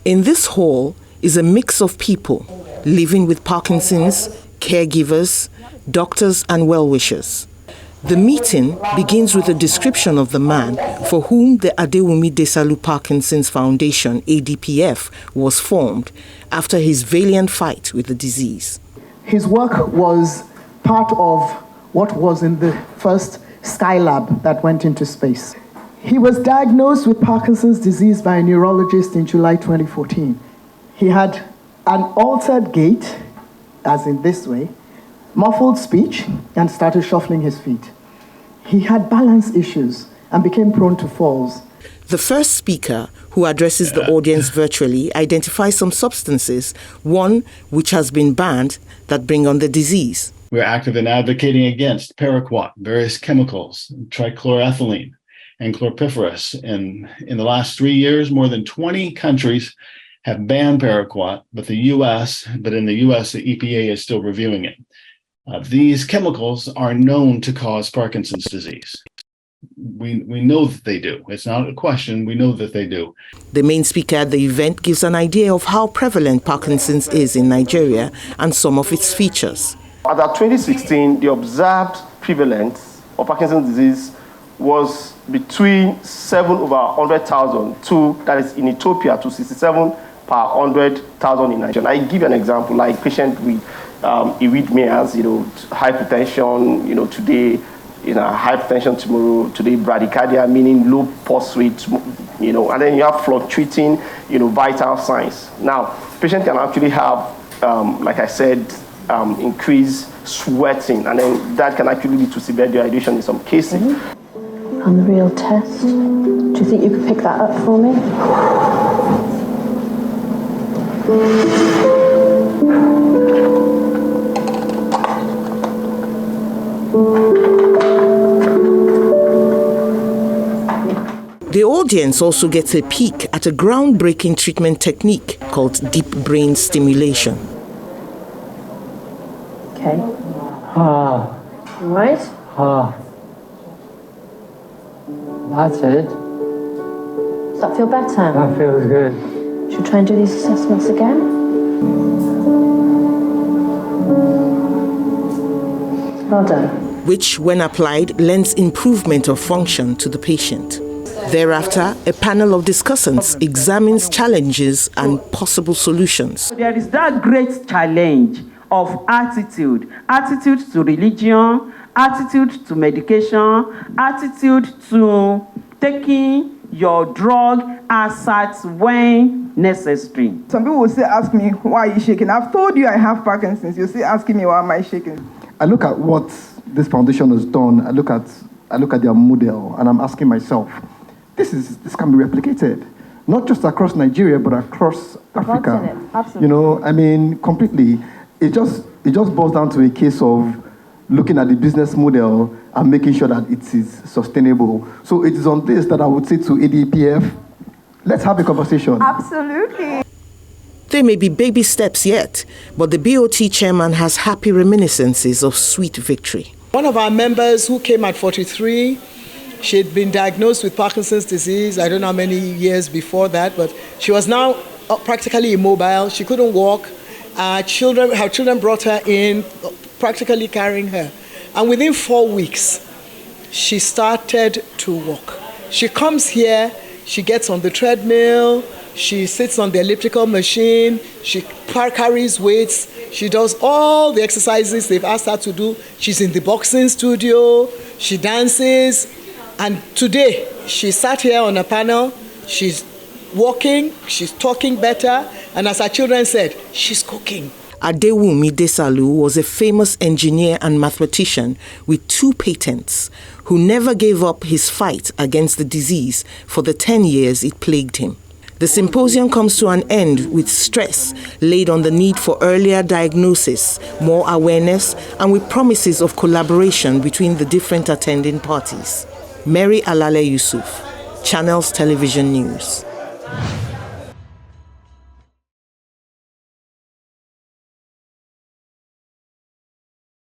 In this hall is a mix of people living with Parkinson's, caregivers, doctors and well-wishers. The meeting begins with a description of the man for whom the Adewunmi Desalu Parkinson's Foundation, ADPF, was formed after his valiant fight with the disease. His work was part of what was in the first Skylab that went into space. He was diagnosed with Parkinson's disease by a neurologist in July 2014. He had an altered gait, as in this way, muffled speech, and started shuffling his feet. He had balance issues and became prone to falls. The first speaker, who addresses the audience virtually, identifies some substances, one which has been banned, that bring on the disease. We're active in advocating against paraquat, various chemicals, trichloroethylene, and chlorpyrifos. And in the last 3 years, more than 20 countries have banned paraquat, but in the US, the EPA is still reviewing it. These chemicals are known to cause Parkinson's disease. We know that they do. It's not a question. We know that they do. The main speaker at the event gives an idea of how prevalent Parkinson's is in Nigeria and some of its features. As of 2016, the observed prevalence of Parkinson's disease was between 7 over 100,000 to, that is in Ethiopia, to 67 per 100,000 in Nigeria. I give you an example, like patient with arrhythmias, hypertension, today, hypertension tomorrow, today bradycardia, meaning low pulse rate, and then you have fluctuating, vital signs. Now, patient can actually have, like I said, increased sweating, and then that can actually lead to severe dehydration in some cases. On the real test, do you think you could pick that up for me? The audience also gets a peek at a groundbreaking treatment technique called deep brain stimulation. Okay. Right? That's it. Does that feel better? That feels good. Should we try and do these assessments again? Well done. Which, when applied, lends improvement of function to the patient. Thereafter, a panel of discussants examines challenges and possible solutions. There is that great challenge of attitude to religion, attitude to medication, attitude to taking your drug as at when necessary. Some people will still ask me, why are you shaking? I've told you I have Parkinson's. You're still asking me why am I shaking? I look at what this foundation has done. I look at their model, and I'm asking myself, this can be replicated, not just across Nigeria, but across Africa. Absolutely. Completely. It just boils down to a case of looking at the business model and making sure that it is sustainable. So it is on this that I would say to ADPF, let's have a conversation. Absolutely. There may be baby steps yet, but the BOT chairman has happy reminiscences of sweet victory. One of our members who came at 43, she had been diagnosed with Parkinson's disease, I don't know how many years before that, but she was now practically immobile. She couldn't walk. Her children brought her in, practically carrying her. And within 4 weeks, she started to walk. She comes here, she gets on the treadmill, she sits on the elliptical machine, she carries weights, she does all the exercises they've asked her to do. She's in the boxing studio, she dances, and today she sat here on a panel, she's walking, she's talking better, and as her children said, she's cooking. Adewunmi Desalu was a famous engineer and mathematician with 2 patents who never gave up his fight against the disease for the 10 years it plagued him. The symposium comes to an end with stress laid on the need for earlier diagnosis, more awareness, and with promises of collaboration between the different attending parties. Mary Alale Yusuf, Channels Television News.